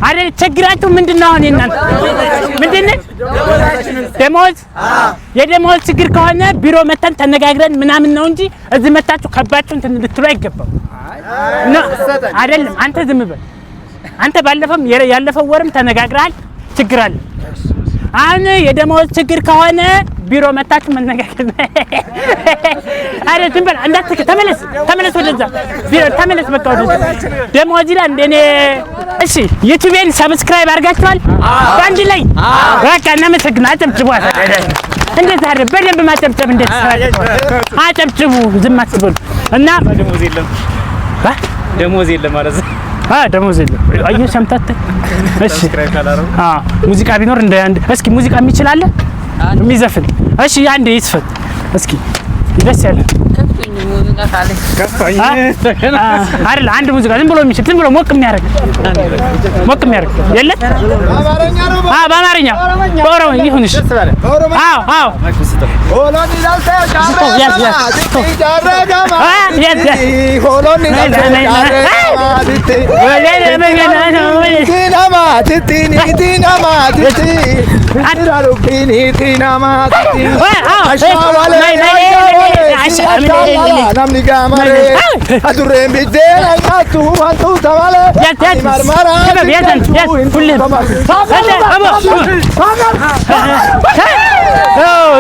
አይደል ችግራችሁ ምንድነው አሁን እናንተ ምንድነው ደሞዝ የደሞዝ ችግር ከሆነ ቢሮ መተን ተነጋግረን ምናምን ነው እንጂ እዚህ መታችሁ ከባችሁ እንትን ልትሉ አይገባም አይደለም አንተ ዝም በል አንተ ባለፈም ያለፈው ወርም ተነጋግረሃል ችግር አለ አሁን የደሞዝ ችግር ከሆነ ቢሮ መታችሁ መነጋገር አይደል ዝም በል እንዳትክ ተመለስ ወደዛ ቢሮ ተመለስ በቃ ወደዛ ደሞዝ ይላል እንደኔ እሺ ዩቲዩብን ሰብስክራይብ አድርጋችኋል ባንዲ ላይ በቃ እናመሰግናለን አጨብጭቡ እንዴት አይደል በደንብ ማጨብጨብ እንዴት አጨብጭቡ ዝም አትበሉ እና ደሞዝ የለም ማለት ነው ደሞዝ የለም አዩ ሰምታት እሺ ሙዚቃ ቢኖር እንደ አንድ እስኪ ሙዚቃ የሚችላል የሚዘፍን እሺ አንዴ ይስፈት እስኪ ደስ ያለ ከፋኝ አይደል አንድ ሙዚቃ ዝም ብሎ የሚችል ዝም ብሎ ሞቅ የሚያደርግ የለ በአማርኛ በኦሮምኛ ይሁንሽ አዎ ሆሎኒ namni gamare adurren bidera tu antu tamale marmara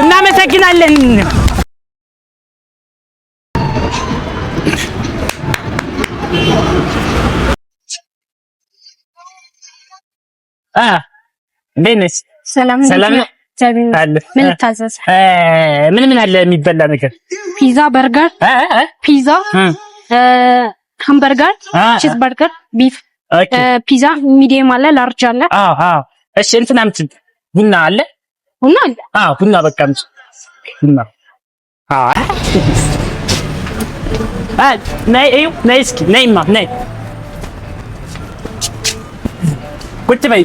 እናመሰግናለን እንዴት ነሽ ሰላም ምን ታዘዝ ምን አለ የሚበላ ነገር ፒዛ በርገር ፒዛ ሃምበርገር ቺዝ በርገር ቢፍ ፒዛ ሚዲየም አለ ላርጅ አለ እሺ እንትና አምጪ ቡና አለ ቡና በቃ አምጪ ቡና ነይ እስኪ ነይማ ነይ ቁጭ በይ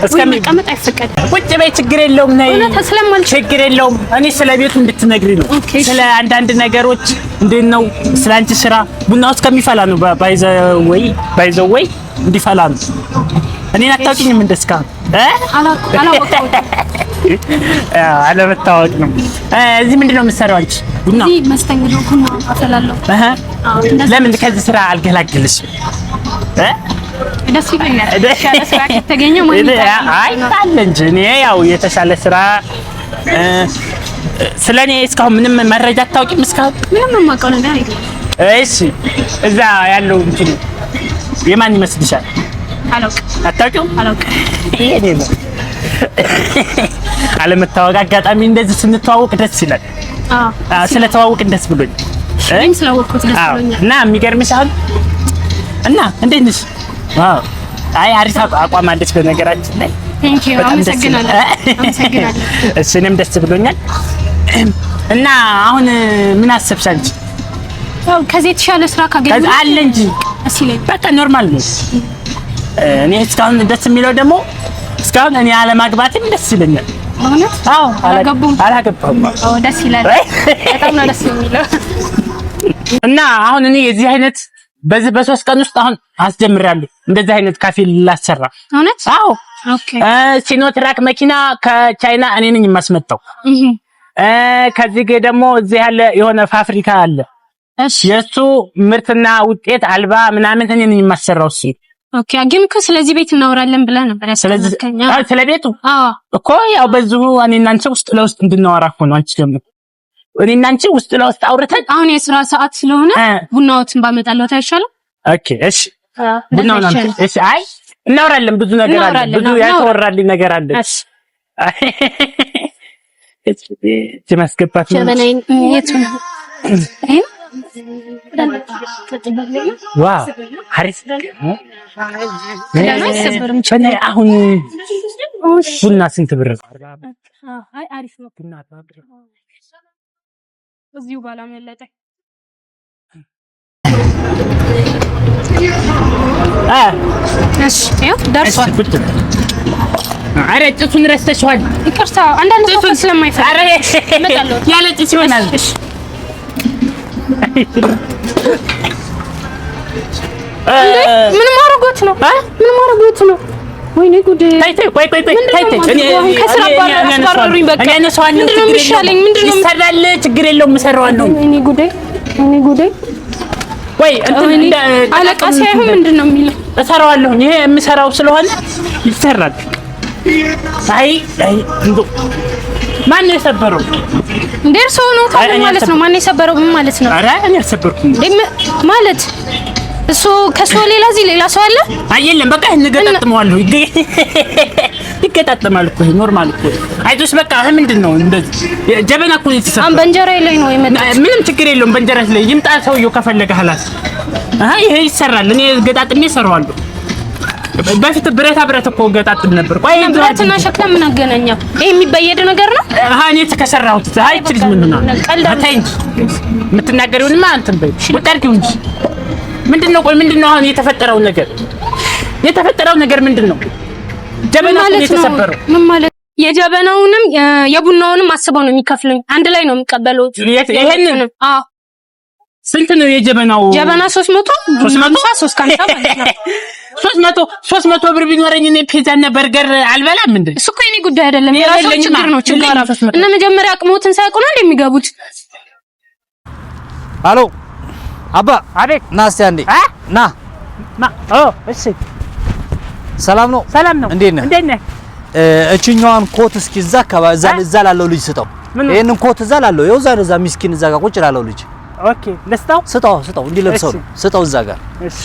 እስከሚቀመጥ አይፈቀድም ቁጭ በይ ችግር የለውም ነይ ችግር የለውም እኔ ስለ ቤቱ እንድትነግሪ ነው ስለ አንዳንድ ነገሮች እንዴት ነው ስለ አንቺ ስራ ቡናው እስከሚፈላ ነው ባይዘው ወይ እንዲፈላ ነው እኔን አታውቂኝም እንደስካ አለመታወቅ ነው እዚህ ምንድነው የምትሰራው አንቺ ቡና እዚህ መስተንግዶ ቡና አፈላለሁ ለምን ከዚህ ስራ አልገላግልሽም ደስ ይለኛል የተሻለ ስራ ከተገኘ ማለት አለ እንጂ እኔ ያው የተሻለ ስራ ስለኔ እስካሁን ምንም መረጃ አታውቂም እስካሁን ምንም የማውቀው ነገር የለም እሺ እዛ ያለው እንትን የማን ይመስልሻል አታውቂውም ይሄኔ ነው አለመታወቅ አጋጣሚ እንደዚህ ስንተዋወቅ ደስ ይላል ስለተዋወቅን ደስ ብሎኝ እኔም ስለወቅኩት ደስ ብሎኛል እና የሚገርምሽ አሁን እና እንዴት ነሽ አይ አሪፍ አቋም አለች በነገራችን ላይ ቴንክ ዩ አመሰግናለሁ እሺ እኔም ደስ ብሎኛል እና አሁን ምን አሰብሽ አንቺ ከዚህ የተሻለ ስራ ካገኘሁ አለ እንጂ እሺ ላይ በቃ ኖርማል ነው እኔ እስካሁን ደስ የሚለው ደግሞ እስካሁን እኔ አለማግባትም ደስ ይለኛል ማለት አላገባም ደስ ይላል በጣም ነው ደስ የሚለው እና አሁን እኔ የዚህ አይነት በዚህ በ3 ቀን ውስጥ አሁን አስጀምራለሁ እንደዚህ አይነት ካፌ ላሰራ እውነት ኦኬ ሲኖትራክ መኪና ከቻይና እኔ ነኝ የማስመጣው ከዚህ ደግሞ እዚህ ያለ የሆነ ፋብሪካ አለ እሺ የሱ ምርትና ውጤት አልባ ምናምን እኔ ነኝ የማሰራው እሱ ኦኬ ግን ስለዚህ ቤት እናወራለን ብለህ ነበር ያስከለከኛ ስለ ቤቱ እኮ ያው በዚሁ እኔና አንቺ ውስጥ ለውስጥ እንድናወራ እኮ ነው አንቺ ደግሞ እኔና አንቺ ውስጥ ለውስጥ አውርተን አሁን የሥራ ሰዓት ስለሆነ ቡናዎትን ባመጣለው ታይሻለ ኦኬ እሺ ቡናውን እሺ አይ እናወራለን ብዙ ነገር አለ ብዙ ያተወራልኝ ነገር አለ እሺ እሺ ማስገባት ነው ጀበናይን የት ነው ዋው አሪፍ ነው አሁን ቡና ስንት ብር ነው አይ አሪፍ ነው ቡና ታብር እዚሁ ባላም ያለጠ እሺ ደርሷል አረ ጭሱን ረስተሽዋል ይቅርታ አንዳንድ ሰው ስለማይፈራ አረ ያለ ጭስ ይሆናል ምን ማረጋት ነው? ምን ማረጋት ነው? ወይኔ ጉዴ! ቆይ እኔ ከስራ አባረሩኝ። በቃ እኔ ነሳዋለሁ። ምንድነው የሚሻለኝ? ምንድነው ይሰራል? ችግር የለውም እሰራዋለሁ። ወይኔ ጉዴ! ወይ እንደ አለቃ ሳይሆን ምንድነው የሚለው? እሰራዋለሁ። ይሄ የምሰራው ስለሆነ ይሰራል። አይ ማን ነው የሰበረው? ደርሶ ነው ታዲያ ማለት ነው። ማን የሰበረው? ምን ማለት ነው? ኧረ እኔ አልሰበርኩም ማለት እሱ ከሱ ሌላ ሰው አለ? የለም በቃ እንገጣጥመዋለሁ። ይገጣጥማል እኮ ኖርማል እኮ። አይዞሽ በቃ ምንድን ነው እንደዚህ ጀበና እኮ የተሰበረው። በእንጀራ ላይ ነው የመጣው። ምንም ችግር የለውም። በእንጀራ ላይ ይምጣ ሰውየው ከፈለገ ሀላስ ይሄ ይሰራል። እኔ ገጣጥሜ እሰራዋለሁ። በፊት ብረት እኮ ገጣጥም ነበር። ቆይ ብረትና ሸክላ ምን አገናኘው? ይሄ የሚበየድ ነገር ነው። እኔ ተከሰራሁት። አይ እቺ ልጅ ምን ነው አታይ እንጂ የምትናገሪውንማ አንተም በይ ወጣርኪው እንጂ ምንድነው? ቆይ ምንድነው አሁን የተፈጠረው ነገር ምንድነው? ጀበናው የተሰበረው ምን ማለት? የጀበናውንም የቡናውንም አስበው ነው የሚከፍሉኝ። አንድ ላይ ነው የሚቀበለው። ይሄንን ስንት ነው የጀበናው? ጀበና 300 300 ብር ቢኖረኝ እኔ ፒዛና በርገር አልበላም እንዴ? እሱ እኮ የኔ ጉዳይ አይደለም። የራሱ ችግር ነው። እና መጀመሪያ አቅሞትን ሳይቁ ነው እንደሚገቡት። አሎ አባ። አቤት። ና እስቲ አንዴ ና። እሺ ሰላም ነው? እንዴት ነህ? እችኛዋን ኮት እስኪ እዛ አካባቢ እዛ ላለው ልጅ ስጠው። ይሄንን ኮት እዛ ላለው ይኸው እዛ ሚስኪን እዛ ጋር ቁጭ ላለው ልጅ ኦኬ። ለስጣው ስጠው እንዲለብሰው ነው። ስጠው እዛ ጋር። እሺ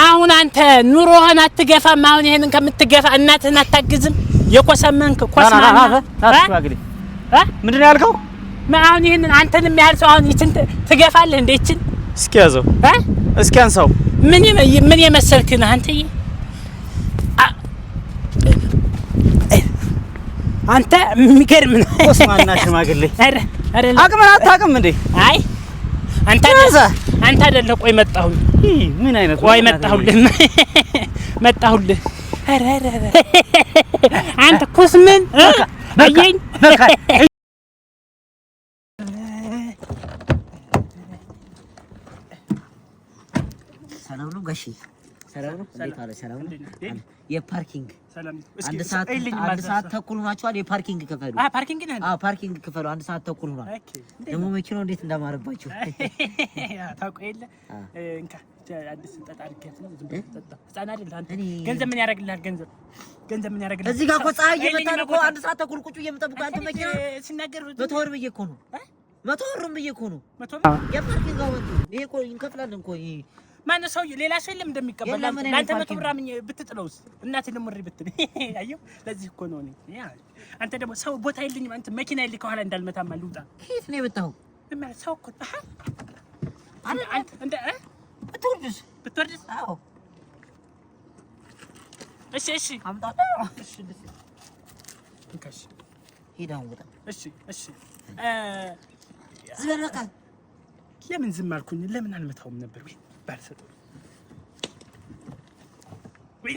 አሁን አንተ ኑሮህን አትገፋም? አሁን ይሄንን ከምትገፋ እናትህን አታግዝም? የቆሰመንክ ቆስማና ምንድን ነው ያልከው? አሁን ይሄንን አንተንም ያህል ሰው አሁን ይችን ትገፋለህ እንዴ? ይችን እስኪ ያዘው እስኪ አንሳው። ምን የመሰልክ ነህ አንተዬ? አንተ የሚገርም ነው። ቆስማና ሽማግሌ አረ አቅምን አታውቅም እንዴ? አይ አንተ አይደለህ። ቆይ መጣሁኝ። ምን አይነት ቆይ መጣሁልህ። አረ አንተ ኩስምን አየኝ። ሰላም ነው ጋሺ? ሰላም ነው። እንዴት አለ? ሰላም ነው። የፓርኪንግ አንድ ሰዓት ተኩል ሆኗቸዋል። የፓርኪንግ ክፈሉ። ፓርኪንግ ነህ? ፓርኪንግ ክፈሉ። አንድ ሰዓት ተኩል ሆኗል። ደግሞ መኪናው እንዴት እንዳማረባችሁ ታውቀው የለ እንካ አዲስ ጠጣ አድርገህ ነው። ዝም ብለህ ጠጣ። ህፃን አይደል አንተ? ገንዘብ ምን ያደርግልሃል? ገንዘብ ምን ያደርግልሃል? እዚህ ጋር እኮ ፀሐይ እየመታን እኮ አንድ ሰዓት ተኩል ቁጭ እየመጠብቁ አንተ መኪና ሲናገር 100 ብር ብዬሽ እኮ ነው። 100 ብር ብዬሽ እኮ ነው። የፓርኪንግ አወጡ። ይሄ እኮ እንከፍላለን እኮ ይሄ ማነው ሰው ሌላ ሰው የለም እንደሚቀበል አንተ 100 ብር አምኜ ብትጥለውስ እናቴ ለምሪ ብትል አየው። ለዚህ እኮ ነው እኔ አንተ ደግሞ ሰው ቦታ የለኝም አንተ መኪና የለኝ ከኋላ እንዳልመታማ ልውጣ። ከየት ነው የመጣኸው? ማለት ሰው እኮ አንተ እንደ ብትወርድስ? አዎ እሺ አምጣው። እንካሽ ሂድ አሁን ውጣ። እሺ ዝም በቃ። ለምን ዝም አልኩኝ? ለምን አልመታውም ነበር? ወይ ባልሰጠው ወይ